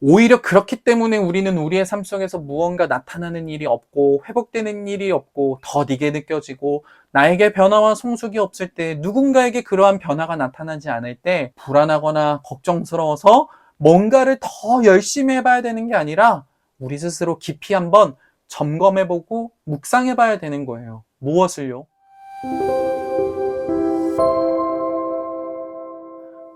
오히려 그렇기 때문에 우리는 우리의 삶 속에서 무언가 나타나는 일이 없고 회복되는 일이 없고 더디게 느껴지고, 나에게 변화와 성숙이 없을 때, 누군가에게 그러한 변화가 나타나지 않을 때 불안하거나 걱정스러워서 뭔가를 더 열심히 해봐야 되는 게 아니라 우리 스스로 깊이 한번 점검해보고 묵상해봐야 되는 거예요. 무엇을요?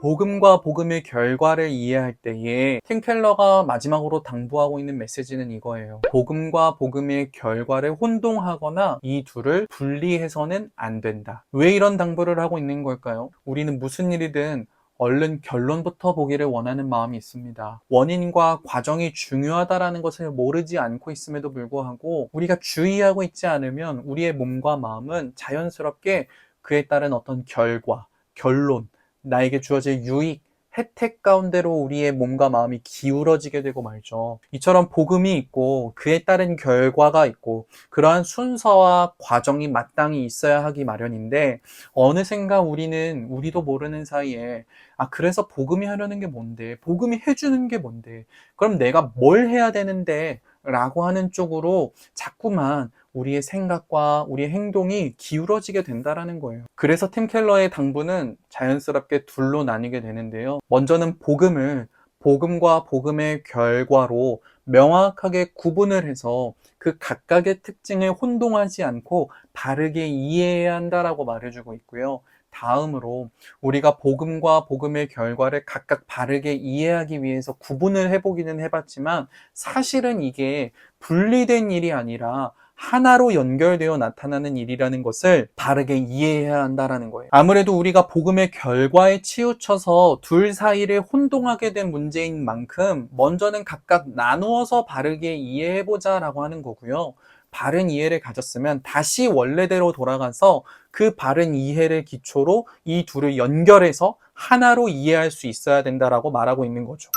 복음과 복음의 결과를 이해할 때에 팀 켈러가 마지막으로 당부하고 있는 메시지는 이거예요. 복음과 복음의 결과를 혼동하거나 이 둘을 분리해서는 안 된다. 왜 이런 당부를 하고 있는 걸까요? 우리는 무슨 일이든 얼른 결론부터 보기를 원하는 마음이 있습니다. 원인과 과정이 중요하다는 것을 모르지 않고 있음에도 불구하고 우리가 주의하고 있지 않으면 우리의 몸과 마음은 자연스럽게 그에 따른 어떤 결과, 결론, 나에게 주어질 유익, 혜택 가운데로 우리의 몸과 마음이 기울어지게 되고 말죠. 이처럼 복음이 있고 그에 따른 결과가 있고 그러한 순서와 과정이 마땅히 있어야 하기 마련인데, 어느샌가 우리도 모르는 사이에 그래서 복음이 하려는 게 뭔데? 복음이 해주는 게 뭔데? 그럼 내가 뭘 해야 되는데? 라고 하는 쪽으로 자꾸만 우리의 생각과 우리의 행동이 기울어지게 된다라는 거예요. 그래서 팀 켈러의 당부는 자연스럽게 둘로 나뉘게 되는데요. 먼저는 복음과 복음의 결과로 명확하게 구분을 해서 그 각각의 특징을 혼동하지 않고 바르게 이해해야 한다라고 말해주고 있고요. 다음으로 우리가 복음과 복음의 결과를 각각 바르게 이해하기 위해서 구분을 해보기는 해봤지만, 사실은 이게 분리된 일이 아니라 하나로 연결되어 나타나는 일이라는 것을 바르게 이해해야 한다는 거예요. 아무래도 우리가 복음의 결과에 치우쳐서 둘 사이를 혼동하게 된 문제인 만큼 먼저는 각각 나누어서 바르게 이해해보자 라고 하는 거고요. 바른 이해를 가졌으면 다시 원래대로 돌아가서 그 바른 이해를 기초로 이 둘을 연결해서 하나로 이해할 수 있어야 된다라고 말하고 있는 거죠.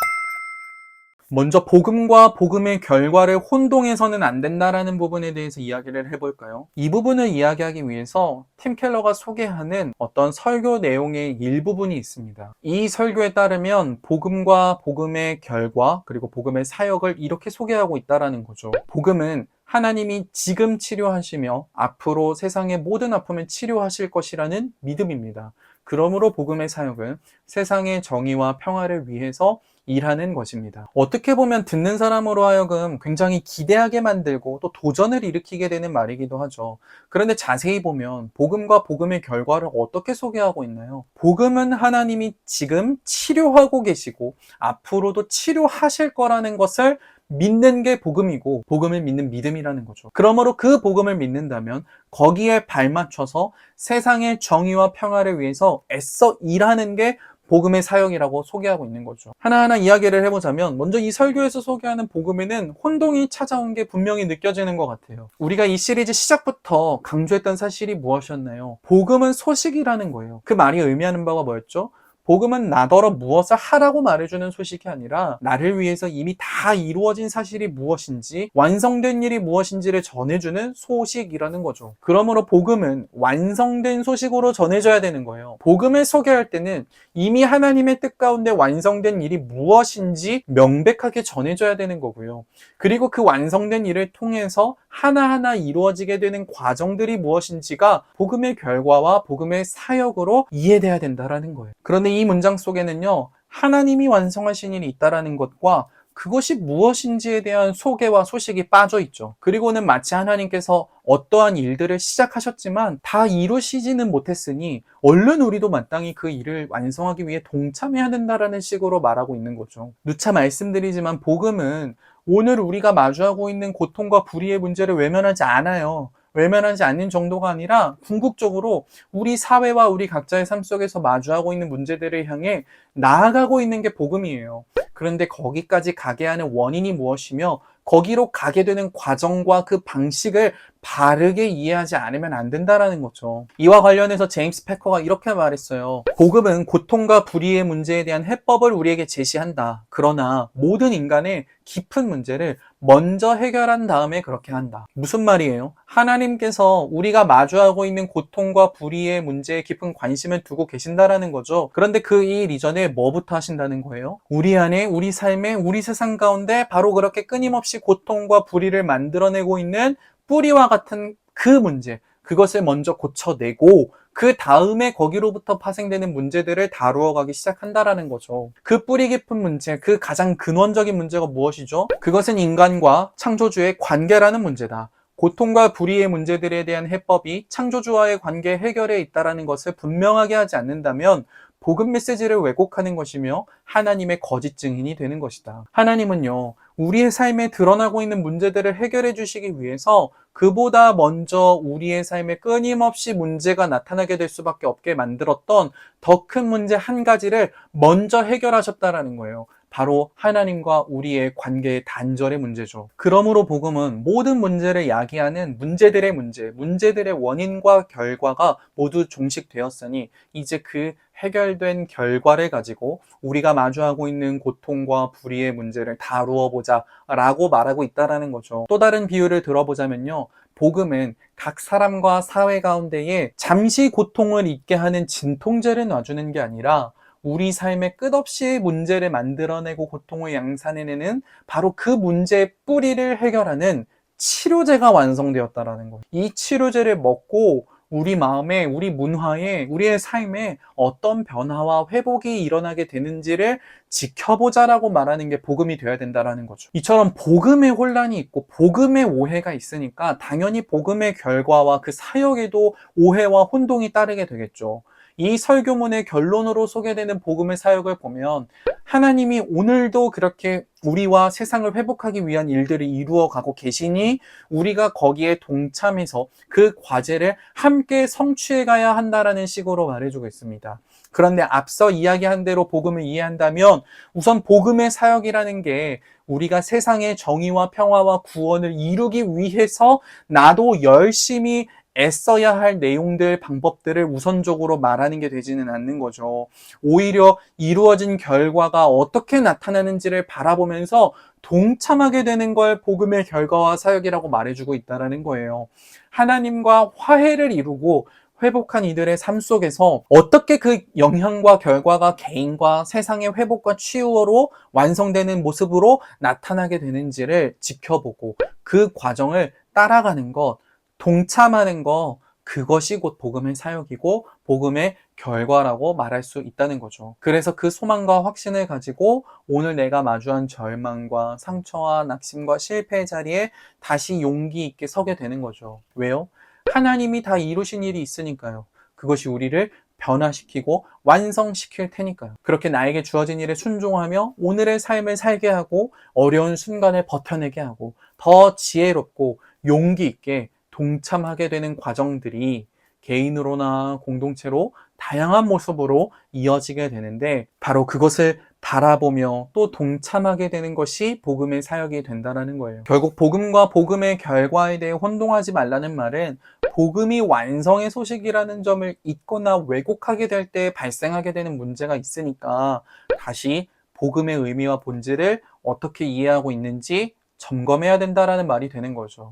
먼저 복음과 복음의 결과를 혼동해서는 안 된다라는 부분에 대해서 이야기를 해볼까요? 이 부분을 이야기하기 위해서 팀 켈러가 소개하는 어떤 설교 내용의 일부분이 있습니다. 이 설교에 따르면 복음과 복음의 결과 그리고 복음의 사역을 이렇게 소개하고 있다라는 거죠. 복음은 하나님이 지금 치료하시며 앞으로 세상의 모든 아픔을 치료하실 것이라는 믿음입니다. 그러므로 복음의 사역은 세상의 정의와 평화를 위해서 일하는 것입니다. 어떻게 보면 듣는 사람으로 하여금 굉장히 기대하게 만들고 또 도전을 일으키게 되는 말이기도 하죠. 그런데 자세히 보면 복음과 복음의 결과를 어떻게 소개하고 있나요? 복음은 하나님이 지금 치료하고 계시고 앞으로도 치료하실 거라는 것을 믿는 게 복음이고, 복음을 믿는 믿음이라는 거죠. 그러므로 그 복음을 믿는다면 거기에 발맞춰서 세상의 정의와 평화를 위해서 애써 일하는 게 복음의 사역이라고 소개하고 있는 거죠. 하나하나 이야기를 해보자면, 먼저 이 설교에서 소개하는 복음에는 혼동이 찾아온 게 분명히 느껴지는 것 같아요. 우리가 이 시리즈 시작부터 강조했던 사실이 무엇이었나요? 복음은 소식이라는 거예요. 그 말이 의미하는 바가 뭐였죠? 복음은 나더러 무엇을 하라고 말해주는 소식이 아니라 나를 위해서 이미 다 이루어진 사실이 무엇인지, 완성된 일이 무엇인지를 전해주는 소식이라는 거죠. 그러므로 복음은 완성된 소식으로 전해져야 되는 거예요. 복음을 소개할 때는 이미 하나님의 뜻 가운데 완성된 일이 무엇인지 명백하게 전해져야 되는 거고요. 그리고 그 완성된 일을 통해서 하나하나 이루어지게 되는 과정들이 무엇인지가 복음의 결과와 복음의 사역으로 이해돼야 된다는 거예요. 그런데 이 문장 속에는요, 하나님이 완성하신 일이 있다는 것과 그것이 무엇인지에 대한 소개와 소식이 빠져 있죠. 그리고는 마치 하나님께서 어떠한 일들을 시작하셨지만 다 이루시지는 못했으니 얼른 우리도 마땅히 그 일을 완성하기 위해 동참해야 된다는 식으로 말하고 있는 거죠. 누차 말씀드리지만 복음은 오늘 우리가 마주하고 있는 고통과 불의의 문제를 외면하지 않아요. 외면하지 않는 정도가 아니라 궁극적으로 우리 사회와 우리 각자의 삶 속에서 마주하고 있는 문제들을 향해 나아가고 있는 게 복음이에요. 그런데 거기까지 가게 하는 원인이 무엇이며 거기로 가게 되는 과정과 그 방식을 바르게 이해하지 않으면 안 된다라는 거죠. 이와 관련해서 제임스 패커가 이렇게 말했어요. 복음은 고통과 불의의 문제에 대한 해법을 우리에게 제시한다. 그러나 모든 인간의 깊은 문제를 먼저 해결한 다음에 그렇게 한다. 무슨 말이에요? 하나님께서 우리가 마주하고 있는 고통과 불의의 문제에 깊은 관심을 두고 계신다라는 거죠. 그런데 그 일 이전에 뭐부터 하신다는 거예요? 우리 안에, 우리 삶에, 우리 세상 가운데 바로 그렇게 끊임없이 고통과 불의를 만들어내고 있는 뿌리와 같은 그 문제, 그것을 먼저 고쳐내고 그 다음에 거기로부터 파생되는 문제들을 다루어 가기 시작한다라는 거죠. 그 뿌리 깊은 문제, 그 가장 근원적인 문제가 무엇이죠? 그것은 인간과 창조주의 관계라는 문제다. 고통과 불의의 문제들에 대한 해법이 창조주와의 관계 해결에 있다는 것을 분명하게 하지 않는다면 복음 메시지를 왜곡하는 것이며 하나님의 거짓 증인이 되는 것이다. 하나님은요, 우리의 삶에 드러나고 있는 문제들을 해결해 주시기 위해서 그보다 먼저 우리의 삶에 끊임없이 문제가 나타나게 될 수밖에 없게 만들었던 더 큰 문제 한 가지를 먼저 해결하셨다라는 거예요. 바로 하나님과 우리의 관계의 단절의 문제죠. 그러므로 복음은 모든 문제를 야기하는 문제들의 문제, 문제들의 원인과 결과가 모두 종식되었으니 이제 그 해결된 결과를 가지고 우리가 마주하고 있는 고통과 불의의 문제를 다루어 보자 라고 말하고 있다는 거죠. 또 다른 비유를 들어보자면요, 복음은 각 사람과 사회 가운데에 잠시 고통을 잊게 하는 진통제를 놔주는 게 아니라 우리 삶에 끝없이 문제를 만들어내고 고통을 양산해내는 바로 그 문제의 뿌리를 해결하는 치료제가 완성되었다라는 거예요. 이 치료제를 먹고 우리 마음에, 우리 문화에, 우리의 삶에 어떤 변화와 회복이 일어나게 되는지를 지켜보자라고 말하는 게 복음이 되어야 된다는 거죠. 이처럼 복음의 혼란이 있고 복음의 오해가 있으니까 당연히 복음의 결과와 그 사역에도 오해와 혼동이 따르게 되겠죠. 이 설교문의 결론으로 소개되는 복음의 사역을 보면 하나님이 오늘도 그렇게 우리와 세상을 회복하기 위한 일들을 이루어가고 계시니 우리가 거기에 동참해서 그 과제를 함께 성취해 가야 한다라는 식으로 말해주고 있습니다. 그런데 앞서 이야기한 대로 복음을 이해한다면 우선 복음의 사역이라는 게 우리가 세상의 정의와 평화와 구원을 이루기 위해서 나도 열심히 애써야 할 내용들, 방법들을 우선적으로 말하는 게 되지는 않는 거죠. 오히려 이루어진 결과가 어떻게 나타나는지를 바라보면서 동참하게 되는 걸 복음의 결과와 사역이라고 말해주고 있다는 거예요. 하나님과 화해를 이루고 회복한 이들의 삶 속에서 어떻게 그 영향과 결과가 개인과 세상의 회복과 치유로 완성되는 모습으로 나타나게 되는지를 지켜보고 그 과정을 따라가는 것, 동참하는 거, 그것이 곧 복음의 사역이고 복음의 결과라고 말할 수 있다는 거죠. 그래서 그 소망과 확신을 가지고 오늘 내가 마주한 절망과 상처와 낙심과 실패의 자리에 다시 용기 있게 서게 되는 거죠. 왜요? 하나님이 다 이루신 일이 있으니까요. 그것이 우리를 변화시키고 완성시킬 테니까요. 그렇게 나에게 주어진 일에 순종하며 오늘의 삶을 살게 하고 어려운 순간을 버텨내게 하고 더 지혜롭고 용기 있게 동참하게 되는 과정들이 개인으로나 공동체로 다양한 모습으로 이어지게 되는데 바로 그것을 바라보며 또 동참하게 되는 것이 복음의 사역이 된다는 거예요. 결국 복음과 복음의 결과에 대해 혼동하지 말라는 말은 복음이 완성의 소식이라는 점을 잊거나 왜곡하게 될 때 발생하게 되는 문제가 있으니까 다시 복음의 의미와 본질을 어떻게 이해하고 있는지 점검해야 된다는 말이 되는 거죠.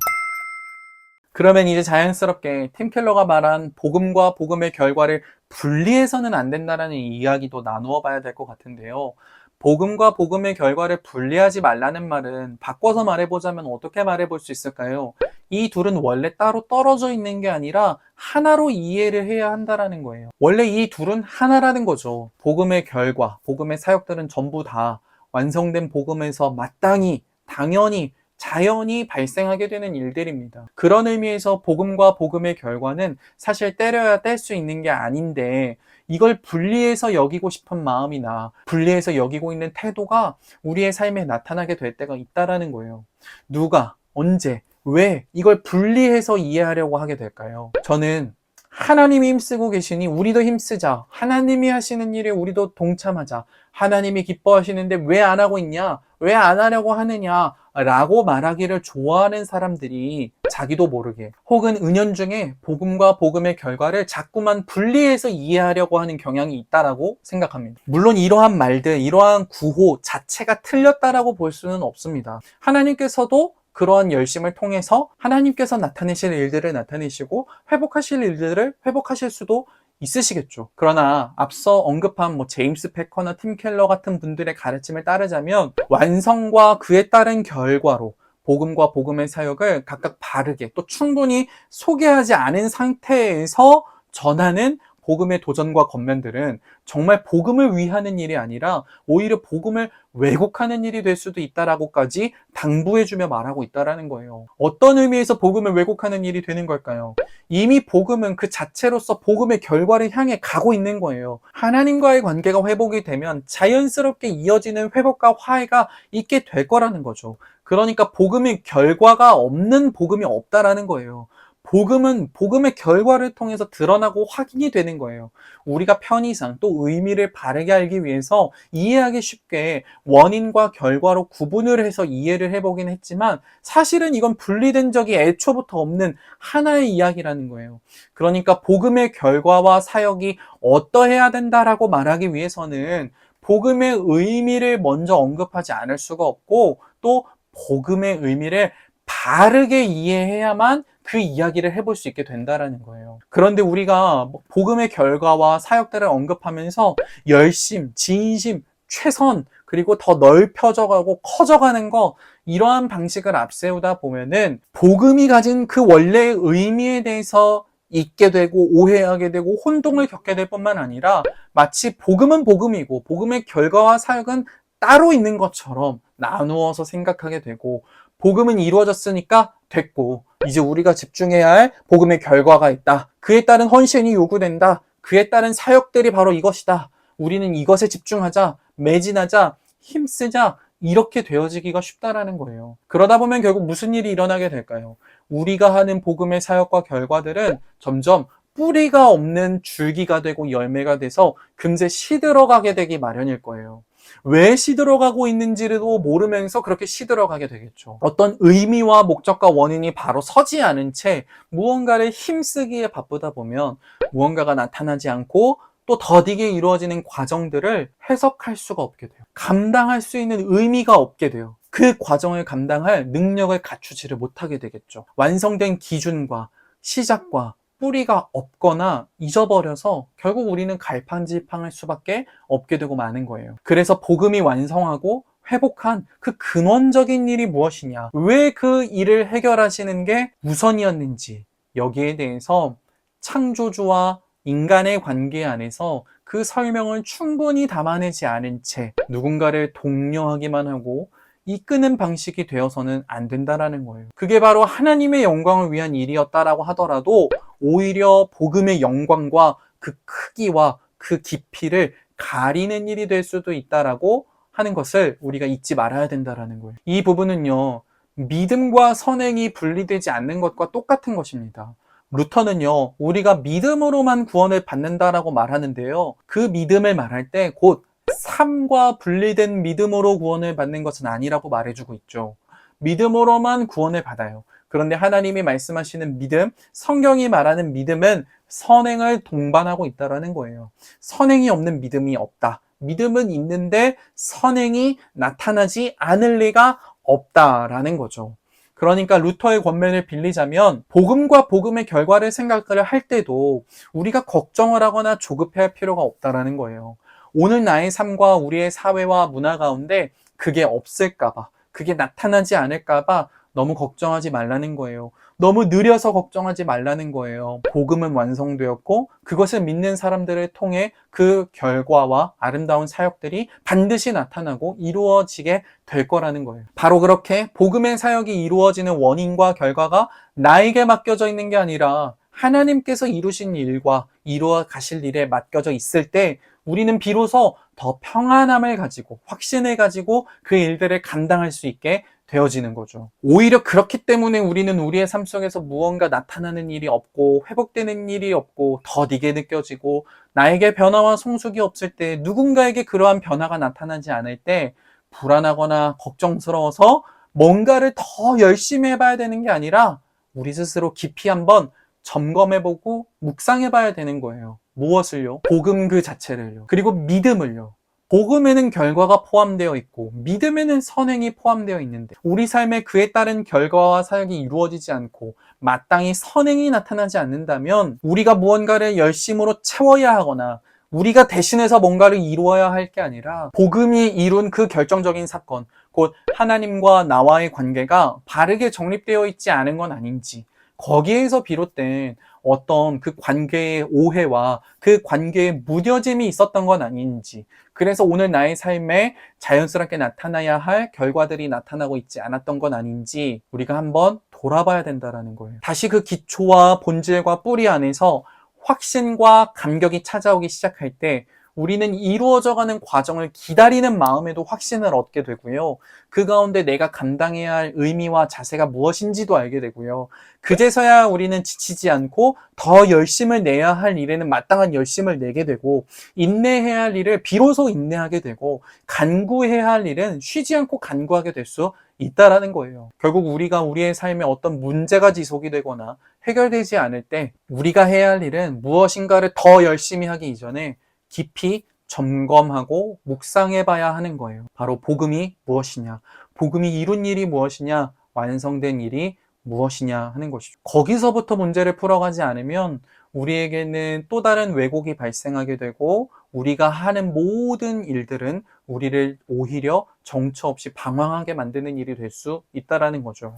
그러면 이제 자연스럽게 팀 켈러가 말한 복음과 복음의 결과를 분리해서는 안 된다는 이야기도 나누어 봐야 될 것 같은데요. 복음과 복음의 결과를 분리하지 말라는 말은 바꿔서 말해보자면 어떻게 말해볼 수 있을까요? 이 둘은 원래 따로 떨어져 있는 게 아니라 하나로 이해를 해야 한다는 거예요. 원래 이 둘은 하나라는 거죠. 복음의 결과, 복음의 사역들은 전부 다 완성된 복음에서 마땅히, 당연히 자연히 발생하게 되는 일들입니다. 그런 의미에서 복음과 복음의 결과는 사실 때려야 뗄 수 있는 게 아닌데 이걸 분리해서 여기고 싶은 마음이나 분리해서 여기고 있는 태도가 우리의 삶에 나타나게 될 때가 있다는 거예요. 누가, 언제, 왜 이걸 분리해서 이해하려고 하게 될까요? 저는 하나님이 힘쓰고 계시니 우리도 힘쓰자. 하나님이 하시는 일에 우리도 동참하자. 하나님이 기뻐하시는데 왜 안 하고 있냐? 왜 안 하려고 하느냐? 라고 말하기를 좋아하는 사람들이 자기도 모르게 혹은 은연중에 복음과 복음의 결과를 자꾸만 분리해서 이해하려고 하는 경향이 있다라고 생각합니다. 물론 이러한 말들, 이러한 구호 자체가 틀렸다라고 볼 수는 없습니다. 하나님께서도 그러한 열심을 통해서 하나님께서 나타내실 일들을 나타내시고 회복하실 일들을 회복하실 수도 있으시겠죠. 그러나 앞서 언급한 제임스 패커나 팀 켈러 같은 분들의 가르침을 따르자면 완성과 그에 따른 결과로 복음과 복음의 사역을 각각 바르게 또 충분히 소개하지 않은 상태에서 전하는 복음의 도전과 겉면들은 정말 복음을 위하는 일이 아니라 오히려 복음을 왜곡하는 일이 될 수도 있다라고까지 당부해주며 말하고 있다라는 거예요. 어떤 의미에서 복음을 왜곡하는 일이 되는 걸까요? 이미 복음은 그 자체로서 복음의 결과를 향해 가고 있는 거예요. 하나님과의 관계가 회복이 되면 자연스럽게 이어지는 회복과 화해가 있게 될 거라는 거죠. 그러니까 복음의 결과가 없는 복음이 없다라는 거예요. 복음은 복음의 결과를 통해서 드러나고 확인이 되는 거예요. 우리가 편의상 또 의미를 바르게 알기 위해서 이해하기 쉽게 원인과 결과로 구분을 해서 이해를 해보긴 했지만 사실은 이건 분리된 적이 애초부터 없는 하나의 이야기라는 거예요. 그러니까 복음의 결과와 사역이 어떠해야 된다라고 말하기 위해서는 복음의 의미를 먼저 언급하지 않을 수가 없고 또 복음의 의미를 바르게 이해해야만 그 이야기를 해볼 수 있게 된다라는 거예요. 그런데 우리가 복음의 결과와 사역들을 언급하면서 열심, 진심, 최선, 그리고 더 넓혀져가고 커져가는 거 이러한 방식을 앞세우다 보면은 복음이 가진 그 원래의 의미에 대해서 잊게 되고 오해하게 되고 혼동을 겪게 될 뿐만 아니라 마치 복음은 복음이고 복음의 결과와 사역은 따로 있는 것처럼 나누어서 생각하게 되고 복음은 이루어졌으니까 됐고 이제 우리가 집중해야 할 복음의 결과가 있다. 그에 따른 헌신이 요구된다. 그에 따른 사역들이 바로 이것이다. 우리는 이것에 집중하자, 매진하자, 힘쓰자 이렇게 되어지기가 쉽다라는 거예요. 그러다 보면 결국 무슨 일이 일어나게 될까요? 우리가 하는 복음의 사역과 결과들은 점점 뿌리가 없는 줄기가 되고 열매가 돼서 금세 시들어가게 되기 마련일 거예요. 왜 시들어가고 있는지도 모르면서 그렇게 시들어가게 되겠죠. 어떤 의미와 목적과 원인이 바로 서지 않은 채 무언가를 힘쓰기에 바쁘다 보면 무언가가 나타나지 않고 또 더디게 이루어지는 과정들을 해석할 수가 없게 돼요. 감당할 수 있는 의미가 없게 돼요. 그 과정을 감당할 능력을 갖추지를 못하게 되겠죠. 완성된 기준과 시작과 뿌리가 없거나 잊어버려서 결국 우리는 갈팡질팡할 수밖에 없게 되고 마는 거예요. 그래서 복음이 완성하고 회복한 그 근원적인 일이 무엇이냐, 왜 그 일을 해결하시는 게 우선이었는지, 여기에 대해서 창조주와 인간의 관계 안에서 그 설명을 충분히 담아내지 않은 채 누군가를 독려하기만 하고 이끄는 방식이 되어서는 안 된다라는 거예요. 그게 바로 하나님의 영광을 위한 일이었다라고 하더라도 오히려 복음의 영광과 그 크기와 그 깊이를 가리는 일이 될 수도 있다라고 하는 것을 우리가 잊지 말아야 된다라는 거예요. 이 부분은요, 믿음과 선행이 분리되지 않는 것과 똑같은 것입니다. 루터는요, 우리가 믿음으로만 구원을 받는다라고 말하는데요, 그 믿음을 말할 때 곧 삶과 분리된 믿음으로 구원을 받는 것은 아니라고 말해주고 있죠. 믿음으로만 구원을 받아요. 그런데 하나님이 말씀하시는 믿음, 성경이 말하는 믿음은 선행을 동반하고 있다는 거예요. 선행이 없는 믿음이 없다. 믿음은 있는데 선행이 나타나지 않을 리가 없다라는 거죠. 그러니까 루터의 권면을 빌리자면 복음과 복음의 결과를 생각을 할 때도 우리가 걱정을 하거나 조급해할 필요가 없다라는 거예요. 오늘 나의 삶과 우리의 사회와 문화 가운데 그게 없을까봐, 그게 나타나지 않을까봐 너무 걱정하지 말라는 거예요. 너무 느려서 걱정하지 말라는 거예요. 복음은 완성되었고 그것을 믿는 사람들을 통해 그 결과와 아름다운 사역들이 반드시 나타나고 이루어지게 될 거라는 거예요. 바로 그렇게 복음의 사역이 이루어지는 원인과 결과가 나에게 맡겨져 있는 게 아니라 하나님께서 이루신 일과 이루어 가실 일에 맡겨져 있을 때 우리는 비로소 더 평안함을 가지고 확신을 가지고 그 일들을 감당할 수 있게 되어지는 거죠. 오히려 그렇기 때문에 우리는 우리의 삶 속에서 무언가 나타나는 일이 없고 회복되는 일이 없고 더디게 느껴지고 나에게 변화와 성숙이 없을 때, 누군가에게 그러한 변화가 나타나지 않을 때 불안하거나 걱정스러워서 뭔가를 더 열심히 해봐야 되는 게 아니라 우리 스스로 깊이 한번 점검해보고 묵상해봐야 되는 거예요. 무엇을요? 복음 그 자체를요. 그리고 믿음을요. 복음에는 결과가 포함되어 있고 믿음에는 선행이 포함되어 있는데 우리 삶에 그에 따른 결과와 사역이 이루어지지 않고 마땅히 선행이 나타나지 않는다면 우리가 무언가를 열심으로 채워야 하거나 우리가 대신해서 뭔가를 이루어야 할 게 아니라 복음이 이룬 그 결정적인 사건, 곧 하나님과 나와의 관계가 바르게 정립되어 있지 않은 건 아닌지, 거기에서 비롯된 어떤 그 관계의 오해와 그 관계의 무뎌짐이 있었던 건 아닌지, 그래서 오늘 나의 삶에 자연스럽게 나타나야 할 결과들이 나타나고 있지 않았던 건 아닌지 우리가 한번 돌아봐야 된다는 거예요. 다시 그 기초와 본질과 뿌리 안에서 확신과 감격이 찾아오기 시작할 때 우리는 이루어져가는 과정을 기다리는 마음에도 확신을 얻게 되고요. 그 가운데 내가 감당해야 할 의미와 자세가 무엇인지도 알게 되고요. 그제서야 우리는 지치지 않고 더 열심을 내야 할 일에는 마땅한 열심을 내게 되고, 인내해야 할 일을 비로소 인내하게 되고, 간구해야 할 일은 쉬지 않고 간구하게 될 수 있다라는 거예요. 결국 우리가 우리의 삶에 어떤 문제가 지속이 되거나 해결되지 않을 때 우리가 해야 할 일은 무엇인가를 더 열심히 하기 이전에 깊이 점검하고 묵상해 봐야 하는 거예요. 바로 복음이 무엇이냐, 복음이 이룬 일이 무엇이냐, 완성된 일이 무엇이냐 하는 것이죠. 거기서부터 문제를 풀어가지 않으면 우리에게는 또 다른 왜곡이 발생하게 되고 우리가 하는 모든 일들은 우리를 오히려 정처 없이 방황하게 만드는 일이 될 수 있다는 거죠.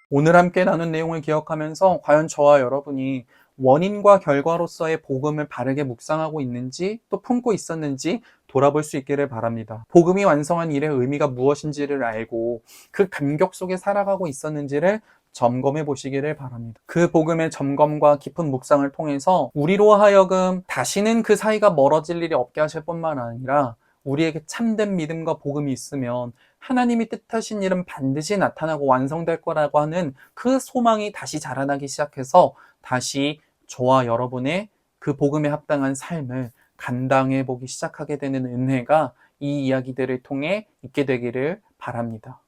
오늘 함께 나눈 내용을 기억하면서 과연 저와 여러분이 원인과 결과로서의 복음을 바르게 묵상하고 있는지 또 품고 있었는지 돌아볼 수 있기를 바랍니다. 복음이 완성한 일의 의미가 무엇인지를 알고 그 감격 속에 살아가고 있었는지를 점검해 보시기를 바랍니다. 그 복음의 점검과 깊은 묵상을 통해서 우리로 하여금 다시는 그 사이가 멀어질 일이 없게 하실 뿐만 아니라 우리에게 참된 믿음과 복음이 있으면 하나님이 뜻하신 일은 반드시 나타나고 완성될 거라고 하는 그 소망이 다시 자라나기 시작해서 다시 저와 여러분의 그 복음에 합당한 삶을 감당해 보기 시작하게 되는 은혜가 이 이야기들을 통해 있게 되기를 바랍니다.